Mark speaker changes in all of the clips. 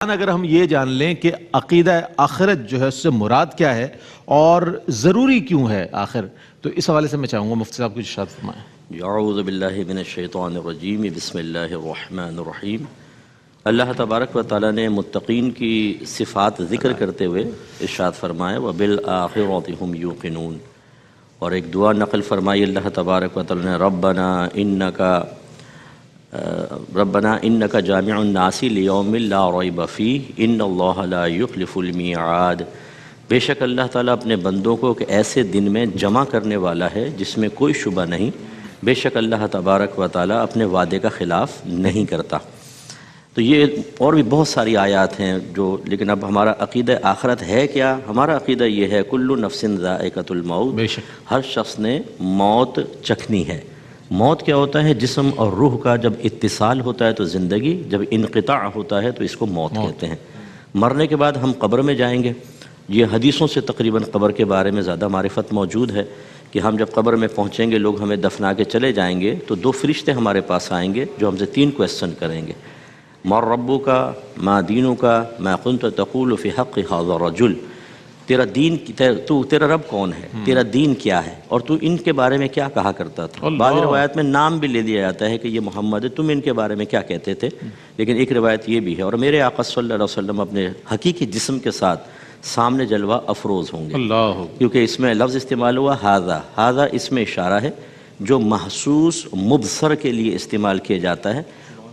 Speaker 1: اگر ہم یہ جان لیں کہ عقیدہ آخرت جو ہے اس سے مراد کیا ہے اور ضروری کیوں ہے آخر، تو اس حوالے سے میں چاہوں گا مفتی صاحب کچھ ارشاد فرمائیں۔
Speaker 2: اعوذ باللہ من الشیطان الرجیم، بسم اللہ الرحمن الرحیم۔ اللہ تبارک و تعالیٰ نے متقین کی صفات ذکر کرتے ہوئے ارشاد فرمایا وَبِالْآخِرَةِ هُمْ يُوقِنُونَ، اور ایک دعا نقل فرمائی اللہ تبارک و تعالیٰ نے ربنا انک جامع الناس لیوم لا ریب فیہ ان اللہ لا یخلف المیعاد۔ بے شک اللہ تعالیٰ اپنے بندوں کو ایک ایسے دن میں جمع کرنے والا ہے جس میں کوئی شبہ نہیں، بے شک اللہ تبارک و تعالیٰ اپنے وعدے کا خلاف نہیں کرتا۔ تو یہ اور بھی بہت ساری آیات ہیں لیکن اب ہمارا عقیدہ آخرت ہے کیا؟ ہمارا عقیدہ یہ ہے کل نفس ذائقۃ الموت،
Speaker 1: بے شک
Speaker 2: ہر شخص نے موت چکھنی ہے۔ موت کیا ہوتا ہے؟ جسم اور روح کا جب اتصال ہوتا ہے تو زندگی، جب انقطاع ہوتا ہے تو اس کو موت کہتے ہیں۔ مرنے کے بعد ہم قبر میں جائیں گے، یہ حدیثوں سے تقریباً قبر کے بارے میں زیادہ معرفت موجود ہے کہ ہم جب قبر میں پہنچیں گے، لوگ ہمیں دفنا کے چلے جائیں گے تو دو فرشتے ہمارے پاس آئیں گے جو ہم سے 3 کویسچن کریں گے، ما ربک ما دینک ما کنت تقول فی حق ھذا الرجل، تیرا دین تیرا رب کون ہے، تیرا دین کیا ہے، اور تو ان کے بارے میں کیا کہا کرتا تھا۔ بعض روایت میں نام بھی لے دیا جاتا ہے کہ یہ محمد ہے، تم ان کے بارے میں کیا کہتے تھے، لیکن ایک روایت یہ بھی ہے۔ اور میرے آقا صلی اللہ علیہ وسلم اپنے حقیقی جسم کے ساتھ سامنے جلوہ افروز ہوں گے، کیونکہ اس میں لفظ استعمال ہوا ھذا اس میں اشارہ ہے جو محسوس مبصر کے لیے استعمال کیا جاتا ہے،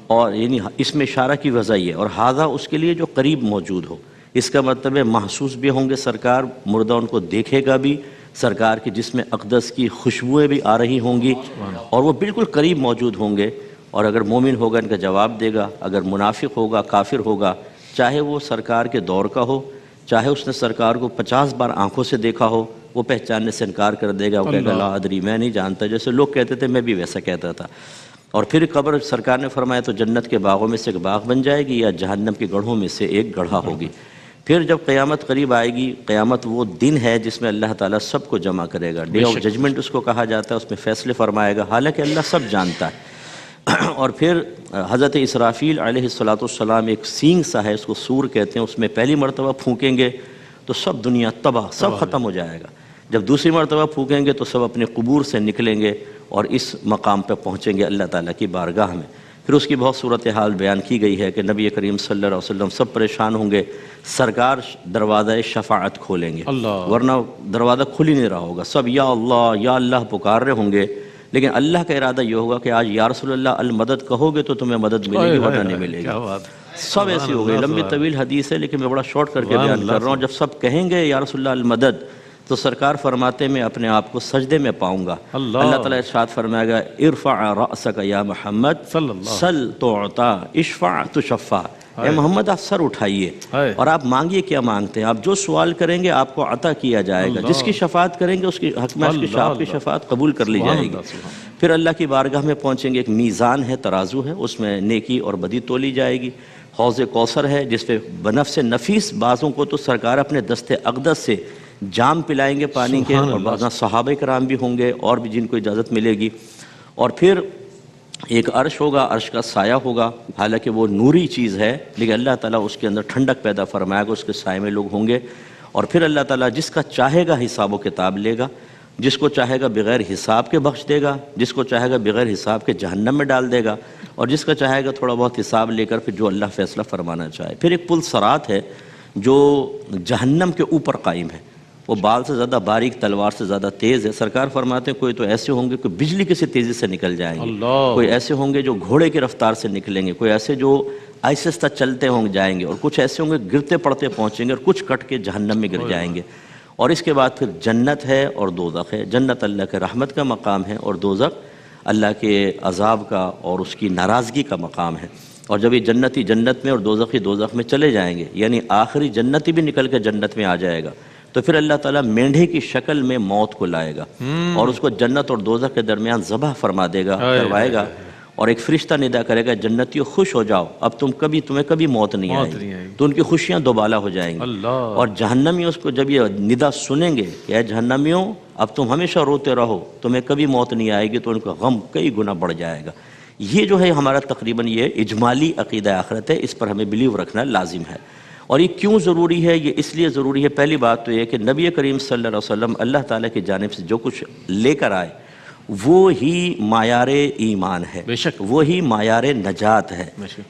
Speaker 2: اور یعنی اس میں اشارہ کی وجہ یہ ہے، اور ھذا اس کے لیے جو قریب موجود ہو، اس کا مطلب ہے محسوس بھی ہوں گے، سرکار مردہ ان کو دیکھے گا بھی، سرکار کے جسم اقدس کی خوشبوئیں بھی آ رہی ہوں گی، اور وہ بالکل قریب موجود ہوں گے۔ اور اگر مومن ہوگا ان کا جواب دے گا، اگر منافق ہوگا، کافر ہوگا، چاہے وہ سرکار کے دور کا ہو، چاہے اس نے سرکار کو 50 بار آنکھوں سے دیکھا ہو، وہ پہچاننے سے انکار کر دے گا، وہ کہے گا لا ادری، میں نہیں جانتا، جیسے لوگ کہتے تھے میں بھی ویسا کہتا تھا۔ اور پھر قبر سرکار نے فرمایا تو جنت کے باغوں میں سے ایک باغ بن جائے گی یا جہنم کے گڑھوں میں سے ایک گڑھا ہوگی۔ پھر جب قیامت قریب آئے گی، قیامت وہ دن ہے جس میں اللہ تعالیٰ سب کو جمع کرے گا، ڈے آف ججمنٹ اس کو کہا جاتا ہے، اس میں فیصلے فرمائے گا، حالانکہ اللہ سب جانتا ہے۔ اور پھر حضرت اسرافیل علیہ السلام ایک سینگ سا ہے، اس کو سور کہتے ہیں، اس میں پہلی مرتبہ پھونکیں گے تو سب دنیا تباہ، سب ختم ہو جائے گا۔ جب دوسری مرتبہ پھونکیں گے تو سب اپنے قبور سے نکلیں گے اور اس مقام پہ پہنچیں گے اللہ تعالیٰ کی بارگاہ میں۔ پھر اس کی بہت صورتحال بیان کی گئی ہے کہ نبی کریم صلی اللہ علیہ وسلم سب پریشان ہوں گے، سرکار دروازہ شفاعت کھولیں گے، ورنہ دروازہ کھل ہی نہیں رہا ہوگا، سب یا اللہ پکار رہے ہوں گے، لیکن اللہ کا ارادہ یہ ہوگا کہ آج یا رسول اللہ المدد کہو گے تو تمہیں مدد ملے گی ورنہ نہیں ملے گی۔ سب ایسی ہو گئی، لمبی طویل حدیث ہے لیکن میں بڑا شارٹ کر کے بیان کر رہا ہوں۔ جب سب کہیں گے یا رسول اللہ المدد تو سرکار فرماتے میں اپنے آپ کو سجدے میں پاؤں گا، اللہ تعالیٰ ارشاد فرمائے گا ارفع رأسک یا محمد سل تعطا اشفع تشفع، اے محمد آپ سر اٹھائیے اور آپ مانگیے، کیا مانگتے ہیں، آپ جو سوال کریں گے آپ کو عطا کیا جائے گا، جس کی شفاعت کریں گے اس کی حق میں آپ کی شفاعت قبول کر لی جائے گی۔ پھر اللہ کی بارگاہ میں پہنچیں گے، ایک میزان ہے، ترازو ہے، اس میں نیکی اور بدی تولی جائے گی، حوض کوثر ہے جس پہ بنفس نفیس بعضوں کو تو سرکار اپنے دست اقدس سے جام پلائیں گے پانی کے، اور بعضاں صحابہ کرام بھی ہوں گے اور بھی جن کو اجازت ملے گی۔ اور پھر ایک عرش ہوگا، عرش کا سایہ ہوگا، حالانکہ وہ نوری چیز ہے لیکن اللہ تعالیٰ اس کے اندر ٹھنڈک پیدا فرمائے گا، اس کے سائے میں لوگ ہوں گے۔ اور پھر اللہ تعالیٰ جس کا چاہے گا حساب و کتاب لے گا، جس کو چاہے گا بغیر حساب کے بخش دے گا، جس کو چاہے گا بغیر حساب کے جہنم میں ڈال دے گا، اور جس کا چاہے گا تھوڑا بہت حساب لے کر پھر جو اللہ فیصلہ فرمانا چاہے۔ پھر ایک پل صراط ہے جو جہنم کے اوپر قائم ہے، وہ بال سے زیادہ باریک، تلوار سے زیادہ تیز ہے۔ سرکار فرماتے ہیں کوئی تو ایسے ہوں گے کہ بجلی کسی تیزی سے نکل جائیں گے، کوئی ایسے ہوں گے جو گھوڑے کی رفتار سے نکلیں گے، کوئی ایسے جو آہستہ چلتے ہوں جائیں گے، اور کچھ ایسے ہوں گے گرتے پڑتے پہنچیں گے، اور کچھ کٹ کے جہنم میں گر جائیں گے۔ اور اس کے بعد پھر جنت ہے اور دوزخ ہے، جنت اللہ کے رحمت کا مقام ہے اور دوزخ اللہ کے عذاب کا اور اس کی ناراضگی کا مقام ہے۔ اور جب یہ جنتی جنت میں اور دوزخی دوزخ میں چلے جائیں گے، یعنی آخری جنتی بھی نکل کے جنت میں آ جائے گا، تو پھر اللہ تعالیٰ مینڈھے کی شکل میں موت کو لائے گا اور اس کو جنت اور دوزخ کے درمیان ذبح فرما دے گا، کروائے گا، اور ایک فرشتہ ندا کرے گا جنتیوں خوش ہو جاؤ، اب تمہیں کبھی موت نہیں آئے گی، تو ان کی خوشیاں دوبالا ہو جائیں گی۔ اور جہنمیوں اس کو جب یہ ندا سنیں گے کہ اے جہنمیوں اب تم ہمیشہ روتے رہو، تمہیں کبھی موت نہیں آئے گی، تو ان کا غم کئی گنا بڑھ جائے گا۔ یہ جو ہے ہمارا تقریباً یہ اجمالی عقیدہ آخرت ہے، اس پر ہمیں بلیو رکھنا لازم ہے۔ اور یہ کیوں ضروری ہے؟ یہ اس لیے ضروری ہے، پہلی بات تو یہ کہ نبی کریم صلی اللہ علیہ وسلم اللہ تعالیٰ کی جانب سے جو کچھ لے کر آئے وہ ہی معیار ایمان ہے،
Speaker 1: بے شک
Speaker 2: وہی معیار نجات ہے۔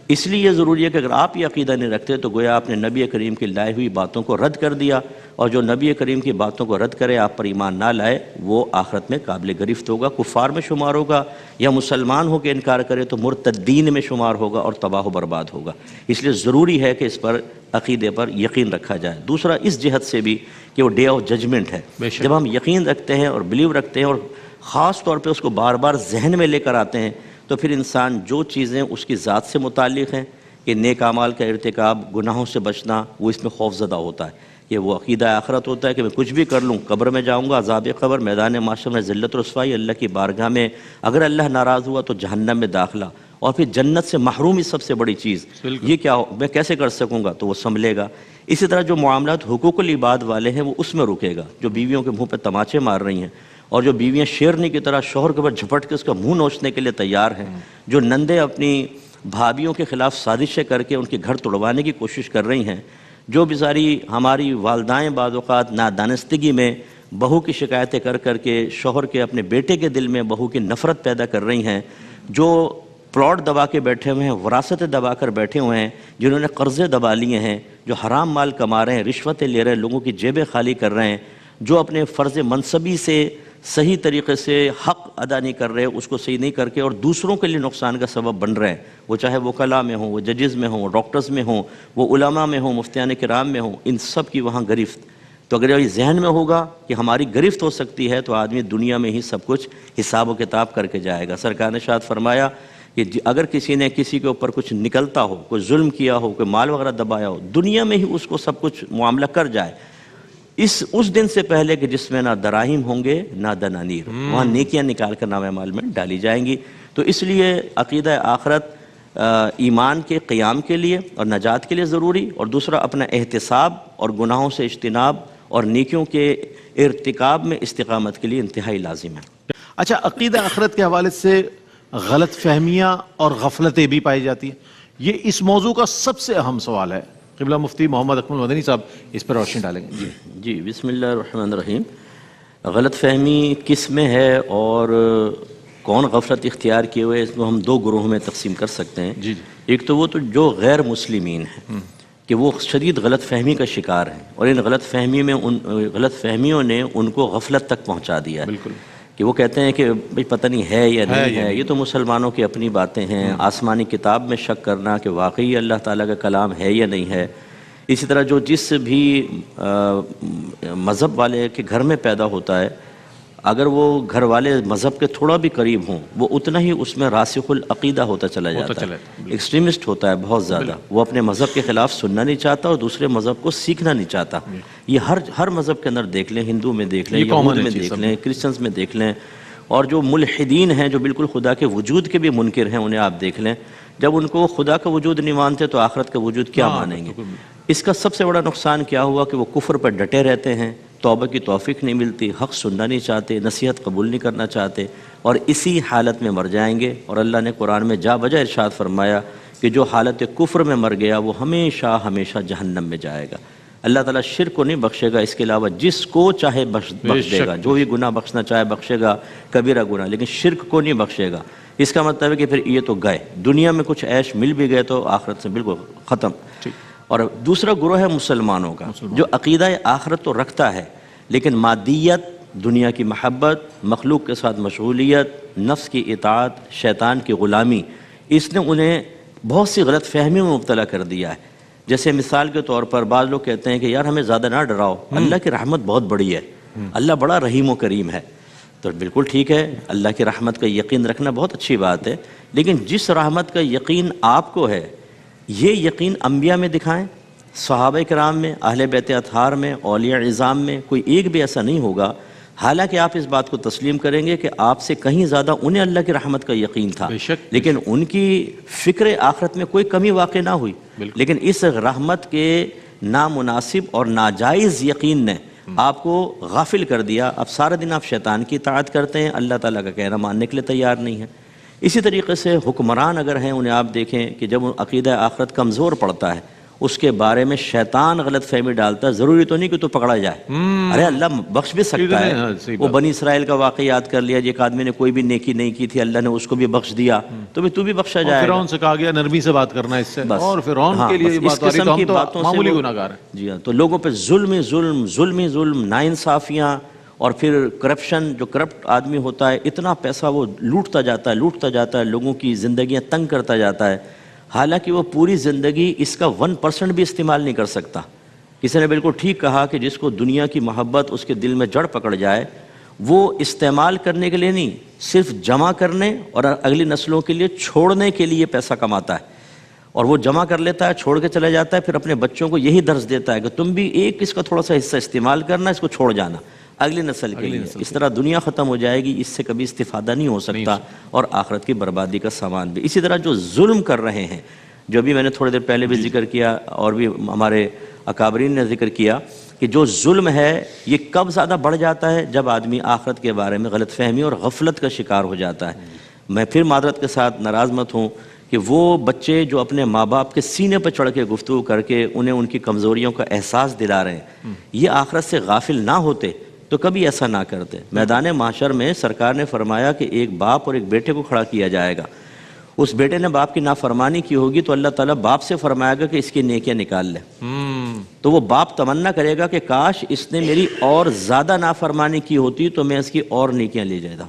Speaker 2: اس لیے یہ ضروری ہے کہ اگر آپ یہ عقیدہ نہیں رکھتے تو گویا آپ نے نبی کریم کی لائے ہوئی باتوں کو رد کر دیا، اور جو نبی کریم کی باتوں کو رد کرے، آپ پر ایمان نہ لائے، وہ آخرت میں قابل گرفت ہوگا، کفار میں شمار ہوگا، یا مسلمان ہو کے انکار کرے تو مرتدین میں شمار ہوگا اور تباہ و برباد ہوگا۔ اس لیے ضروری ہے کہ اس پر عقیدے پر یقین رکھا جائے۔ دوسرا اس جہت سے بھی کہ وہ ڈے آف ججمنٹ ہے، جب ہم یقین رکھتے ہیں اور بلیو رکھتے ہیں اور خاص طور پہ اس کو بار بار ذہن میں لے کر آتے ہیں، تو پھر انسان جو چیزیں اس کی ذات سے متعلق ہیں کہ نیک اعمال کا ارتکاب، گناہوں سے بچنا، وہ اس میں خوف زدہ ہوتا ہے۔ یہ وہ عقیدہ آخرت ہوتا ہے کہ میں کچھ بھی کر لوں، قبر میں جاؤں گا، عذاب قبر، میدان محشر میں ذلت و رسوائی، اللہ کی بارگاہ میں اگر اللہ ناراض ہوا تو جہنم میں داخلہ، اور پھر جنت سے محرومی سب سے بڑی چیز، یہ کیا میں کیسے کر سکوں گا؟ تو وہ سنبھلے گا۔ اسی طرح جو معاملات حقوق العباد والے ہیں وہ اس میں رکے گا، جو بیویوں کے منہ پہ تماچے مار رہی ہیں، اور جو بیویاں شیرنی کی طرح شوہر کے اوپر جھپٹ کے اس کا منہ نوچنے کے لیے تیار ہیں، جو نندے اپنی بھابھیوں کے خلاف سازشیں کر کے ان کے گھر توڑوانے کی کوشش کر رہی ہیں، جو بیچاری ہماری والدائیں بعض اوقات نادانستگی میں بہو کی شکایتیں کر کر کے شوہر کے اپنے بیٹے کے دل میں بہو کی نفرت پیدا کر رہی ہیں، جو پلاٹ دبا کے بیٹھے ہوئے ہیں، وراثتیں دبا کر بیٹھے ہوئے ہیں، جنہوں نے قرضے دبا لیے ہیں، جو حرام مال کما رہے ہیں، رشوتیں لے رہے ہیں، لوگوں کی جیبیں خالی کر رہے ہیں، جو اپنے فرض منصبی سے صحیح طریقے سے حق ادا نہیں کر رہے، اس کو صحیح نہیں کر کے اور دوسروں کے لیے نقصان کا سبب بن رہے ہیں، وہ چاہے وکلاء میں ہوں، وہ ججز میں ہوں، ڈاکٹرز میں ہوں، وہ علماء میں ہوں، مفتیان کرام میں ہوں، ان سب کی وہاں گرفت۔ تو اگر یہ ذہن میں ہوگا کہ ہماری گرفت ہو سکتی ہے تو آدمی دنیا میں ہی سب کچھ حساب و کتاب کر کے جائے گا۔ سرکار نے ارشاد فرمایا کہ اگر کسی نے کسی کے اوپر کچھ نکلتا ہو، کوئی ظلم کیا ہو، کوئی مال وغیرہ دبایا ہو، دنیا میں ہی اس کو سب کچھ معاملہ کر جائے، اس دن سے پہلے کہ جس میں نہ دراہیم ہوں گے نہ دنانیر، وہاں نیکیاں نکال کر نام اعمال میں ڈالی جائیں گی۔ تو اس لیے عقیدہ آخرت ایمان کے قیام کے لیے اور نجات کے لیے ضروری، اور دوسرا اپنا احتساب اور گناہوں سے اجتناب اور نیکیوں کے ارتکاب میں استقامت کے لیے انتہائی لازم ہے۔
Speaker 1: اچھا، عقیدہ آخرت کے حوالے سے غلط فہمیاں اور غفلتیں بھی پائی جاتی ہیں، یہ اس موضوع کا سب سے اہم سوال ہے۔ قبلہ مفتی محمد اکمل مدنی صاحب اس پر روشنی ڈالیں گے۔
Speaker 2: جی بسم اللہ الرحمن الرحیم۔ غلط فہمی کس میں ہے اور کون غفلت اختیار کیے ہوئے، اس کو ہم دو گروہوں میں تقسیم کر سکتے ہیں۔
Speaker 1: جی
Speaker 2: ایک تو وہ جو غیر مسلمین ہیں کہ وہ شدید غلط فہمی کا شکار ہیں، اور ان غلط فہمیوں نے ان کو غفلت تک پہنچا دیا ہے۔
Speaker 1: بالکل،
Speaker 2: کہ وہ کہتے ہیں کہ بھئی پتہ نہیں ہے یا نہیں ہے، یہ تو مسلمانوں کی اپنی باتیں ہیں۔ آسمانی کتاب میں شک کرنا کہ واقعی اللہ تعالیٰ کا کلام ہے یا نہیں ہے۔ اسی طرح جو جس بھی مذہب والے کے گھر میں پیدا ہوتا ہے، اگر وہ گھر والے مذہب کے تھوڑا بھی قریب ہوں، وہ اتنا ہی اس میں راسخ العقیدہ ہوتا چلا جاتا ہے، ایکسٹریمسٹ ہوتا ہے بہت زیادہ۔ وہ اپنے مذہب کے خلاف سننا نہیں چاہتا اور دوسرے مذہب کو سیکھنا نہیں چاہتا۔ یہ ہر مذہب کے اندر دیکھ لیں، ہندو میں دیکھ لیں، یہود میں دیکھ لیں، کرسچنز میں دیکھ لیں، اور جو ملحدین ہیں جو بالکل خدا کے وجود کے بھی منکر ہیں، انہیں آپ دیکھ لیں، جب ان کو خدا کا وجود نہیں مانتے تو آخرت کا وجود کیا مانیں گے؟ اس کا سب سے بڑا نقصان کیا ہوا کہ وہ کفر پر ڈٹے رہتے ہیں، توبہ کی توفیق نہیں ملتی، حق سننا نہیں چاہتے، نصیحت قبول نہیں کرنا چاہتے، اور اسی حالت میں مر جائیں گے۔ اور اللہ نے قرآن میں جا بجا ارشاد فرمایا کہ جو حالت کفر میں مر گیا وہ ہمیشہ ہمیشہ جہنم میں جائے گا۔ اللہ تعالیٰ شرک کو نہیں بخشے گا، اس کے علاوہ جس کو چاہے بخش دے گا، جو بھی گناہ بخشنا چاہے بخشے گا، کبیرہ گناہ، لیکن شرک کو نہیں بخشے گا۔ اس کا مطلب ہے کہ پھر یہ تو گئے، دنیا میں کچھ عیش مل بھی گئے تو آخرت سے بالکل ختم۔ اور دوسرا گروہ ہے مسلمانوں کا، جو عقیدہ آخرت تو رکھتا ہے لیکن مادیت، دنیا کی محبت، مخلوق کے ساتھ مشغولیت، نفس کی اطاعت، شیطان کی غلامی، اس نے انہیں بہت سی غلط فہمیوں میں مبتلا کر دیا ہے۔ جیسے مثال کے طور پر بعض لوگ کہتے ہیں کہ یار ہمیں زیادہ نہ ڈراؤ، اللہ کی رحمت بہت بڑی ہے، اللہ بڑا رحیم و کریم ہے۔ تو بالکل ٹھیک ہے، اللہ کی رحمت کا یقین رکھنا بہت اچھی بات ہے، لیکن جس رحمت کا یقین آپ کو ہے، یہ یقین انبیاء میں دکھائیں، صحابہ کرام میں، اہل بیت اطہار میں، اولیاء عظام میں، کوئی ایک بھی ایسا نہیں ہوگا۔ حالانکہ آپ اس بات کو تسلیم کریں گے کہ آپ سے کہیں زیادہ انہیں اللہ کی رحمت کا یقین تھا، لیکن ان کی فکر آخرت میں کوئی کمی واقع نہ ہوئی، لیکن اس رحمت کے نامناسب اور ناجائز یقین نے آپ کو غافل کر دیا۔ اب سارا دن آپ شیطان کی اطاعت کرتے ہیں، اللہ تعالیٰ کا کہنا ماننے کے لیے تیار نہیں ہے۔ اسی طریقے سے حکمران اگر ہیں انہیں آپ دیکھیں کہ جب عقیدہ آخرت کمزور پڑتا ہے اس کے بارے میں شیطان غلط فہمی ڈالتا ہے، ضروری تو نہیں کہ تو پکڑا جائے، ارے اللہ بخش بھی سکتا ہے۔ وہ بنی اسرائیل کا واقعہ یاد کر لیا، ایک آدمی نے کوئی بھی نیکی نہیں کی تھی، اللہ نے اس کو بھی بخش دیا، تو بھی تو بھی بخشا جائے گا۔
Speaker 1: فرعون سے کہا گیا نرمی سے بات کرنا اس سے، اور فرعون کے لیے یہ بات آ رہی تو ہم تو معمولی گناہگار ہیں۔
Speaker 2: جی ہاں، تو لوگوں پہ ظلم ہی ظلم، ظلم ہی ظلم، ناانصافیاں، اور پھر کرپشن، جو کرپٹ آدمی ہوتا ہے اتنا پیسہ وہ لوٹتا جاتا ہے، لوگوں کی زندگیاں تنگ کرتا جاتا ہے، حالانکہ وہ پوری زندگی اس کا 1% بھی استعمال نہیں کر سکتا۔ کسی نے بالکل ٹھیک کہا کہ جس کو دنیا کی محبت اس کے دل میں جڑ پکڑ جائے، وہ استعمال کرنے کے لیے نہیں، صرف جمع کرنے اور اگلی نسلوں کے لیے چھوڑنے کے لیے پیسہ کماتا ہے، اور وہ جمع کر لیتا ہے، چھوڑ کے چلا جاتا ہے، پھر اپنے بچوں کو یہی درس دیتا ہے کہ تم بھی ایک اس کا تھوڑا سا حصہ استعمال کرنا، اس کو چھوڑ جانا اگلی نسل کے لیے۔ اس طرح دنیا ختم ہو جائے گی، اس سے کبھی استفادہ نہیں ہو سکتا، اور آخرت کی بربادی کا سامان بھی۔ اسی طرح جو ظلم کر رہے ہیں، جو بھی میں نے تھوڑی دیر پہلے بھی ذکر کیا اور بھی ہمارے اکابرین نے ذکر کیا، کہ جو ظلم ہے یہ کب زیادہ بڑھ جاتا ہے؟ جب آدمی آخرت کے بارے میں غلط فہمی اور غفلت کا شکار ہو جاتا ہے۔ میں پھر معذرت کے ساتھ ناراض مت ہوں کہ وہ بچے جو اپنے ماں باپ کے سینے پر چڑھ کے گفتگو کر کے انہیں ان کی کمزوریوں کا احساس دلا رہے ہیں، یہ آخرت سے غافل نہ ہوتے تو کبھی ایسا نہ کرتے۔ میدان محشر میں سرکار نے فرمایا کہ ایک باپ اور ایک بیٹے کو کھڑا کیا جائے گا، اس بیٹے نے باپ کی نافرمانی کی ہوگی تو اللہ تعالیٰ باپ سے فرمائے گا کہ اس کی نیکیاں نکال لے، تو وہ باپ تمنا کرے گا کہ کاش اس نے میری اور زیادہ نافرمانی کی ہوتی تو میں اس کی اور نیکیاں لے جاتا۔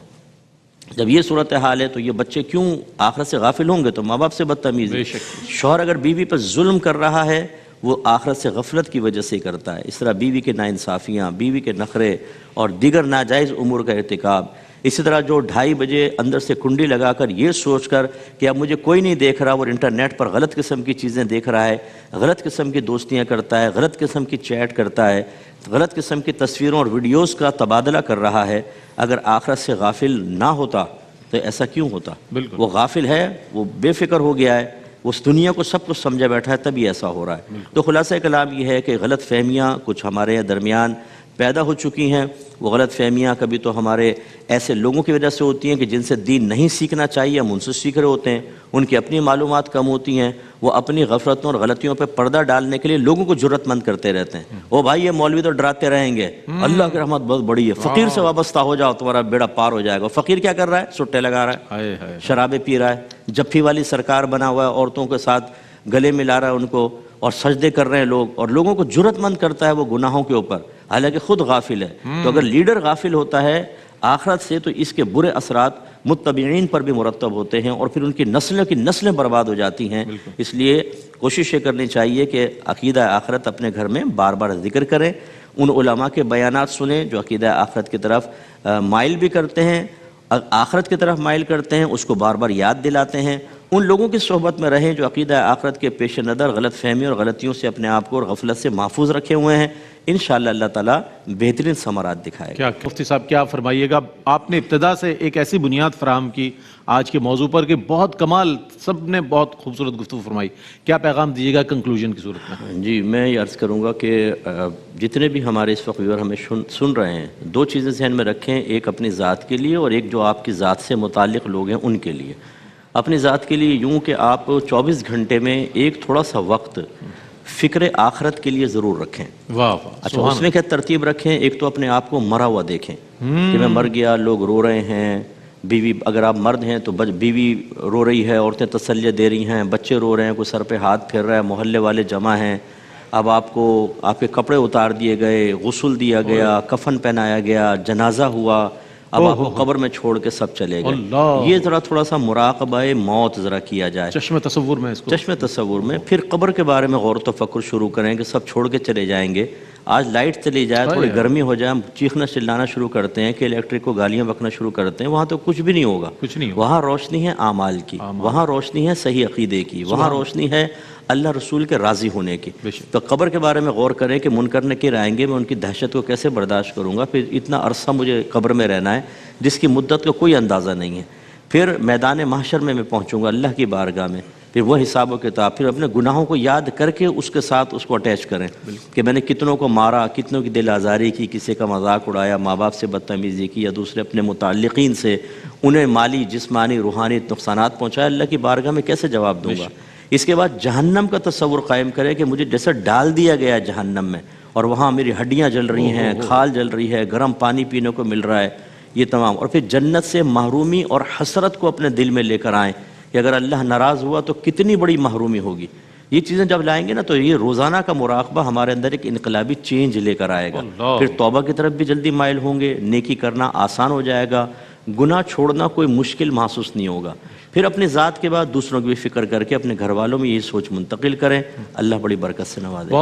Speaker 2: جب یہ صورتحال ہے تو یہ بچے کیوں آخرت سے غافل ہوں گے؟ تو ماں باپ سے بدتمیزی۔ شوہر اگر بیوی پر ظلم کر رہا ہے وہ آخرت سے غفلت کی وجہ سے ہی کرتا ہے۔ اس طرح بیوی کے ناانصافیاں، بیوی کے نخرے اور دیگر ناجائز امور کا ارتکاب۔ اسی طرح جو 2:30 بجے اندر سے کنڈی لگا کر یہ سوچ کر کہ اب مجھے کوئی نہیں دیکھ رہا، وہ انٹرنیٹ پر غلط قسم کی چیزیں دیکھ رہا ہے، غلط قسم کی دوستیاں کرتا ہے، غلط قسم کی چیٹ کرتا ہے، غلط قسم کی تصویروں اور ویڈیوز کا تبادلہ کر رہا ہے، اگر آخرت سے غافل نہ ہوتا تو ایسا کیوں ہوتا؟ وہ غافل ہے، وہ بے فکر ہو گیا ہے، اس دنیا کو سب کچھ سمجھا بیٹھا ہے، تبھی ایسا ہو رہا ہے۔ تو خلاصہ کلام یہ ہے کہ غلط فہمیاں کچھ ہمارے درمیان پیدا ہو چکی ہیں۔ وہ غلط فہمیاں کبھی تو ہمارے ایسے لوگوں کی وجہ سے ہوتی ہیں کہ جن سے دین نہیں سیکھنا چاہیے، ہم ان سے سیکھ رہے ہوتے ہیں، ان کی اپنی معلومات کم ہوتی ہیں، وہ اپنی غفلتوں اور غلطیوں پہ پردہ ڈالنے کے لیے لوگوں کو جرت مند کرتے رہتے ہیں۔ او بھائی یہ مولوی تو ڈراتے رہیں گے، اللہ کی رحمت بہت بڑی ہے، فقیر سے وابستہ ہو جاؤ تمہارا بیڑا پار ہو جائے گا۔ فقیر کیا کر رہا ہے؟ سٹے لگا رہا ہے، شرابیں پی رہا ہے، جفی والی سرکار بنا ہوا ہے، عورتوں کے ساتھ گلے ملا رہا ہے ان کو، اور سجدے کر رہے ہیں لوگ، اور لوگوں کو جرت مند کرتا ہے وہ گناہوں کے اوپر، حالانکہ خود غافل ہے۔ تو اگر لیڈر غافل ہوتا ہے آخرت سے تو اس کے برے اثرات متبعین پر بھی مرتب ہوتے ہیں، اور پھر ان کی نسلیں برباد ہو جاتی ہیں۔ اس لیے کوشش یہ کرنی چاہیے کہ عقیدہ آخرت اپنے گھر میں بار بار ذکر کریں، ان علماء کے بیانات سنیں جو عقیدہ آخرت کی طرف مائل بھی کرتے ہیں، آخرت کی طرف مائل کرتے ہیں، اس کو بار بار یاد دلاتے ہیں۔ ان لوگوں کی صحبت میں رہیں جو عقیدہ آخرت کے پیش نظر غلط فہمی اور غلطیوں سے اپنے آپ کو اور غفلت سے محفوظ رکھے ہوئے ہیں۔ انشاءاللہ اللہ تعالیٰ بہترین ثمرات دکھائے گا۔
Speaker 1: مفتی صاحب کیا فرمائیے گا؟ آپ نے ابتدا سے ایک ایسی بنیاد فراہم کی آج کے موضوع پر کہ بہت کمال، سب نے بہت خوبصورت گفتگو فرمائی، کیا پیغام دیجیے گا کنکلوژن کی صورت میں؟
Speaker 2: جی میں یہ عرض کروں گا کہ جتنے بھی ہمارے اس وقت ویور ہمیں سن رہے ہیں، دو چیزیں ذہن میں رکھیں، ایک اپنی ذات کے لیے اور ایک جو آپ کی ذات سے متعلق لوگ ہیں ان کے لیے۔ اپنی ذات کے لیے یوں کہ آپ 24 گھنٹے میں ایک تھوڑا سا وقت فکر آخرت کے لیے ضرور رکھیں۔
Speaker 1: واہ واہ،
Speaker 2: اچھا اس میں کیا ترتیب رکھیں؟ ایک تو اپنے آپ کو مرا ہوا دیکھیں کہ میں مر گیا، لوگ رو رہے ہیں، بیوی اگر آپ مرد ہیں تو بیوی رو رہی ہے، عورتیں تسلیہ دے رہی ہیں، بچے رو رہے ہیں، کوئی سر پہ ہاتھ پھیر رہا ہے، محلے والے جمع ہیں، اب آپ کو آپ کے کپڑے اتار دیے گئے، غسل دیا گیا، کفن پہنایا گیا، جنازہ ہوا، اب آپ کو قبر میں چھوڑ کے سب چلے گئے۔ یہ ذرا تھوڑا سا مراقبہ موت ذرا کیا جائے،
Speaker 1: چشم تصور میں اس کو،
Speaker 2: چشم تصور میں۔ پھر قبر کے بارے میں غور و تفکر شروع کریں کہ سب چھوڑ کے چلے جائیں گے، آج لائٹ چلی جائے، تھوڑی گرمی ہو جائے، ہم چیخنا چلانا شروع کرتے ہیں کہ الیکٹرک کو گالیاں بکنا شروع کرتے ہیں، وہاں تو کچھ بھی نہیں ہوگا، وہاں روشنی ہے اعمال کی، وہاں روشنی ہے صحیح عقیدے کی، وہاں روشنی ہے اللہ رسول کے راضی ہونے کی۔ تو قبر کے بارے میں غور کریں کہ منکر نکیر آئیں گے، میں ان کی دہشت کو کیسے برداشت کروں گا، پھر اتنا عرصہ مجھے قبر میں رہنا ہے جس کی مدت کا کوئی اندازہ نہیں ہے۔ پھر میدان محشر میں پہنچوں گا اللہ کی بارگاہ میں، پھر وہ حساب و کتاب، پھر اپنے گناہوں کو یاد کر کے اس کے ساتھ اس کو اٹیچ کریں کہ میں نے کتنوں کو مارا، کتنوں کی دل آزاری کی، کسی کا مذاق اڑایا، ماں باپ سے بدتمیزی کی، یا دوسرے اپنے متعلقین سے انہیں مالی جسمانی روحانی نقصانات پہنچایا، اللہ کی بارگاہ میں کیسے جواب دوں گا؟ اس کے بعد جہنم کا تصور قائم کرے کہ مجھے جیسے ڈال دیا گیا جہنم میں اور وہاں میری ہڈیاں جل رہی ہیں، کھال جل رہی ہے، گرم پانی پینے کو مل رہا ہے، یہ تمام، اور پھر جنت سے محرومی اور حسرت کو اپنے دل میں لے کر آئیں کہ اگر اللہ ناراض ہوا تو کتنی بڑی محرومی ہوگی۔ یہ چیزیں جب لائیں گے نا تو یہ روزانہ کا مراقبہ ہمارے اندر ایک انقلابی چینج لے کر آئے گا، پھر توبہ کی طرف بھی جلدی مائل ہوں گے، نیکی کرنا آسان ہو جائے گا، گناہ چھوڑنا کوئی مشکل محسوس نہیں ہوگا۔ پھر اپنی ذات کے بعد دوسروں کی بھی فکر کر کے اپنے گھر والوں میں یہ سوچ منتقل کریں، اللہ بڑی برکت سے نوازے۔